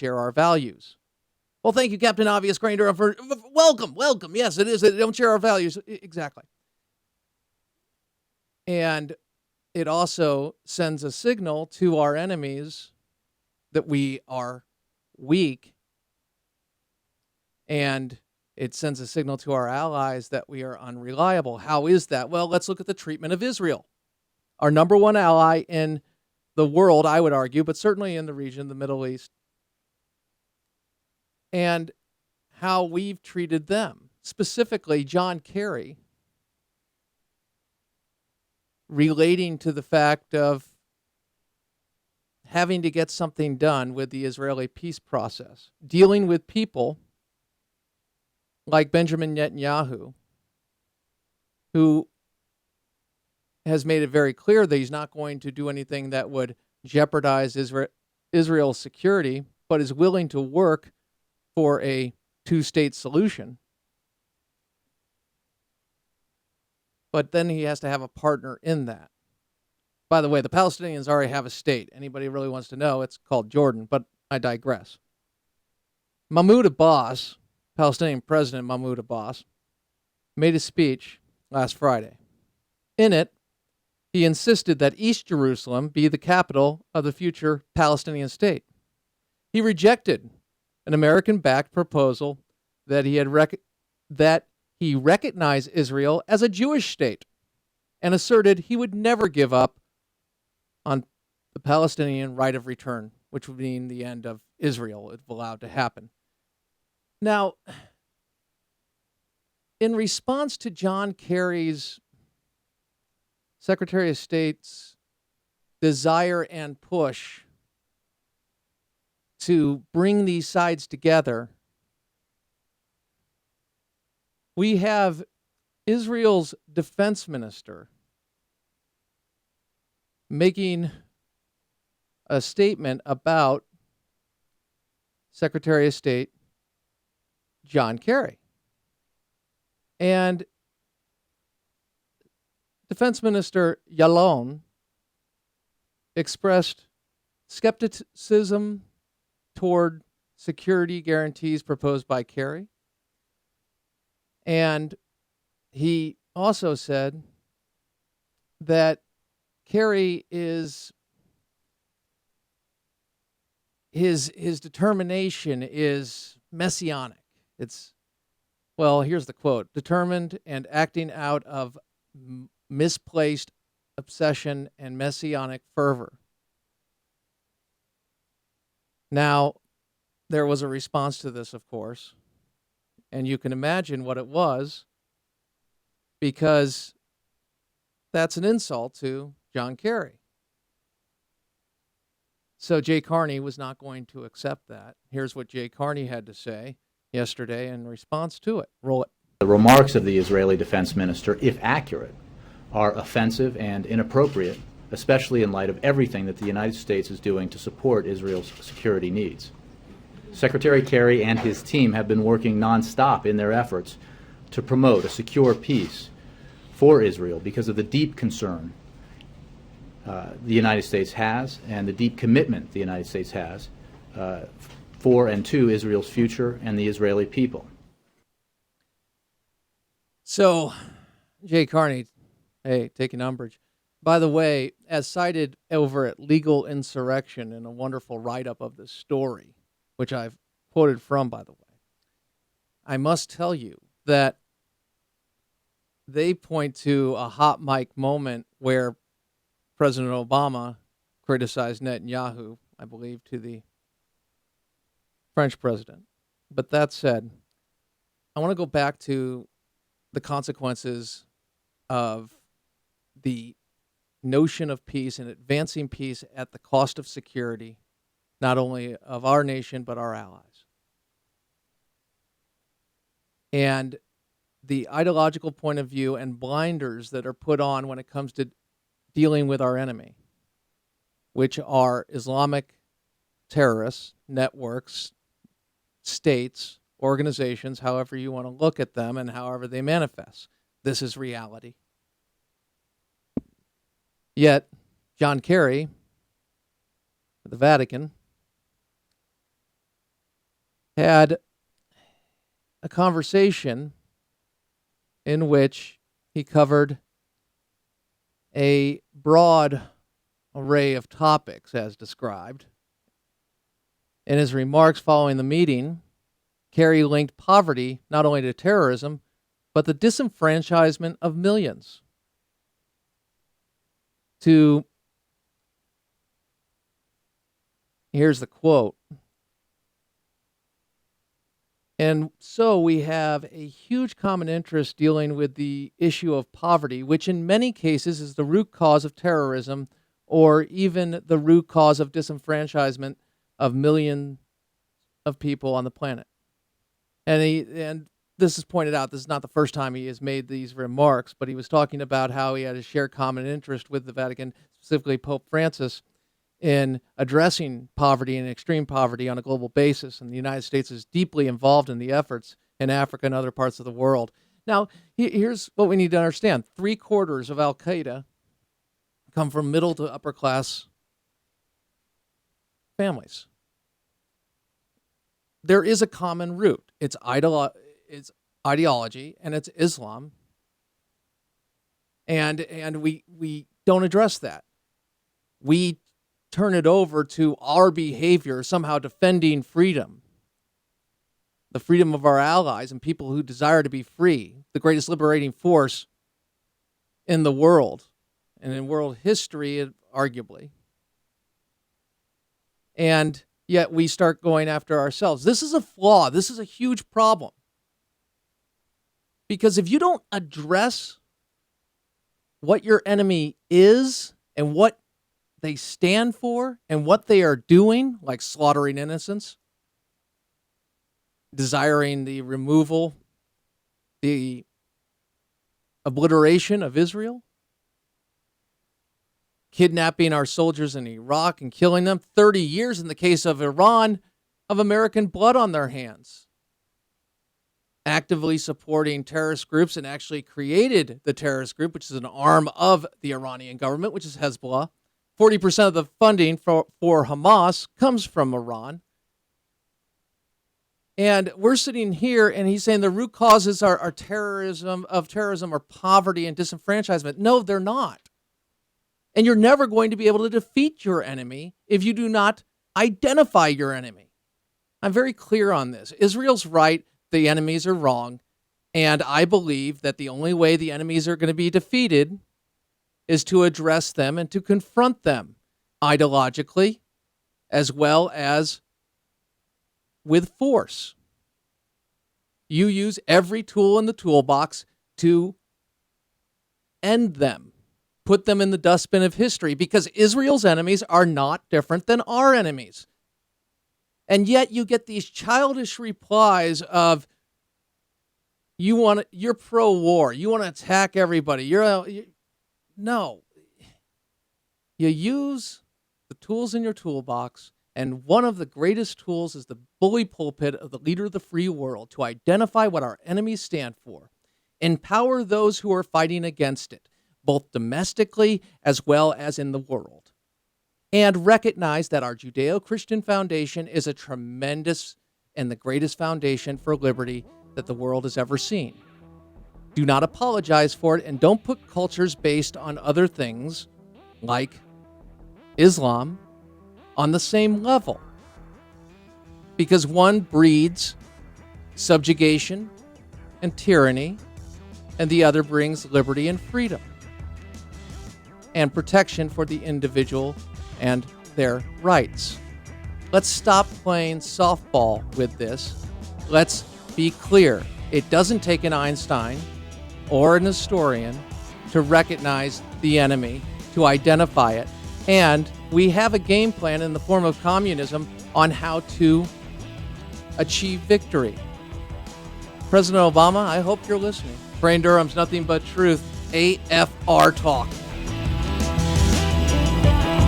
share our values. Well, thank you, Captain Obvious Grinder. Welcome. Yes, it is. They don't share our values. Exactly. And it also sends a signal to our enemies that we are weak. And it sends a signal to our allies that we are unreliable. How is that? Well, let's look at the treatment of Israel, our number one ally in the world, I would argue, but certainly in the region, the Middle East, and how we've treated them. Specifically, John Kerry, relating to the fact of having to get something done with the Israeli peace process, dealing with people like Benjamin Netanyahu, who has made it very clear that he's not going to do anything that would jeopardize Israel's security, but is willing to work for a two-state solution. But then he has to have a partner in that. By the way, the Palestinians already have a state. Anybody really wants to know, it's called Jordan, but I digress. Mahmoud Abbas, Palestinian President Mahmoud Abbas, made a speech last Friday. In it, he insisted that East Jerusalem be the capital of the future Palestinian state. He rejected an American-backed proposal that he recognize Israel as a Jewish state, and asserted he would never give up on the Palestinian right of return, which would mean the end of Israel if allowed to happen. Now, in response to John Kerry's Secretary of State's desire and push to bring these sides together, we have Israel's defense minister making a statement about Secretary of State John Kerry. And Defense Minister Yalon expressed skepticism toward security guarantees proposed by Kerry. And he also said that Kerry is his determination is messianic. Here's the quote: determined and acting out of misplaced obsession and messianic fervor. Now, there was a response to this, of course, and you can imagine what it was, because that's an insult to John Kerry. So Jay Carney was not going to accept that. Here's what Jay Carney had to say yesterday in response to it. Roll it. The remarks of the Israeli defense minister, if accurate, are offensive and inappropriate, especially in light of everything that the United States is doing to support Israel's security needs. Secretary Kerry and his team have been working nonstop in their efforts to promote a secure peace for Israel because of the deep concern the United States has and the deep commitment the United States has for and to Israel's future and the Israeli people. So, Jay Carney, hey, taking umbrage. By the way, as cited over at Legal Insurrection in a wonderful write-up of this story, which I've quoted from, by the way, I must tell you that they point to a hot mic moment where President Obama criticized Netanyahu, I believe, to the French president. But that said, I want to go back to the consequences of the notion of peace and advancing peace at the cost of security, not only of our nation, but our allies. And the ideological point of view and blinders that are put on when it comes to dealing with our enemy, which are Islamic terrorists, networks, states, organizations, however you want to look at them and however they manifest. This is reality. Yet, John Kerry, at the Vatican, had a conversation in which he covered a broad array of topics as described. In his remarks following the meeting, Kerry linked poverty not only to terrorism, but the disenfranchisement of millions to, here's the quote, and so we have a huge common interest dealing with the issue of poverty, which in many cases is the root cause of terrorism or even the root cause of disenfranchisement of millions of people on the planet. And this is pointed out, this is not the first time he has made these remarks, but he was talking about how he had a shared common interest with the Vatican, specifically Pope Francis, in addressing poverty and extreme poverty on a global basis. And the United States is deeply involved in the efforts in Africa and other parts of the world. Now, here's what we need to understand. 3/4 of Al-Qaeda come from middle to upper class families. There is a common root. It's ideology, and it's Islam. And we don't address that. We turn it over to our behavior, somehow defending freedom, the freedom of our allies and people who desire to be free, the greatest liberating force in the world and in world history, arguably. And yet we start going after ourselves. This is a flaw. This is a huge problem. Because if you don't address what your enemy is and what they stand for and what they are doing, like slaughtering innocents, desiring the removal, the obliteration of Israel, kidnapping our soldiers in Iraq and killing them, 30 years in the case of Iran of American blood on their hands, actively supporting terrorist groups and actually created the terrorist group, which is an arm of the Iranian government, which is Hezbollah. 40% of the funding for Hamas comes from Iran. And we're sitting here and he's saying the root causes are terrorism or poverty and disenfranchisement. No, they're not. And you're never going to be able to defeat your enemy if you do not identify your enemy. I'm very clear on this. Israel's right. The enemies are wrong. And I believe that the only way the enemies are going to be defeated is to address them and to confront them ideologically as well as with force. You use every tool in the toolbox to end them, put them in the dustbin of history, because Israel's enemies are not different than our enemies. And yet you get these childish replies of, you're pro-war, you want to attack everybody, no. You use the tools in your toolbox, and one of the greatest tools is the bully pulpit of the leader of the free world to identify what our enemies stand for, empower those who are fighting against it, both domestically as well as in the world, and recognize that our Judeo-Christian foundation is a tremendous and the greatest foundation for liberty that the world has ever seen. Do not apologize for it, and don't put cultures based on other things like Islam on the same level, because one breeds subjugation and tyranny and the other brings liberty and freedom and protection for the individual and their rights. Let's stop playing softball with this. Let's be clear. It doesn't take an Einstein or an historian to recognize the enemy, to identify it. And we have a game plan in the form of communism on how to achieve victory. President Obama, I hope you're listening. Brain Durham's Nothing But Truth, AFR Talk.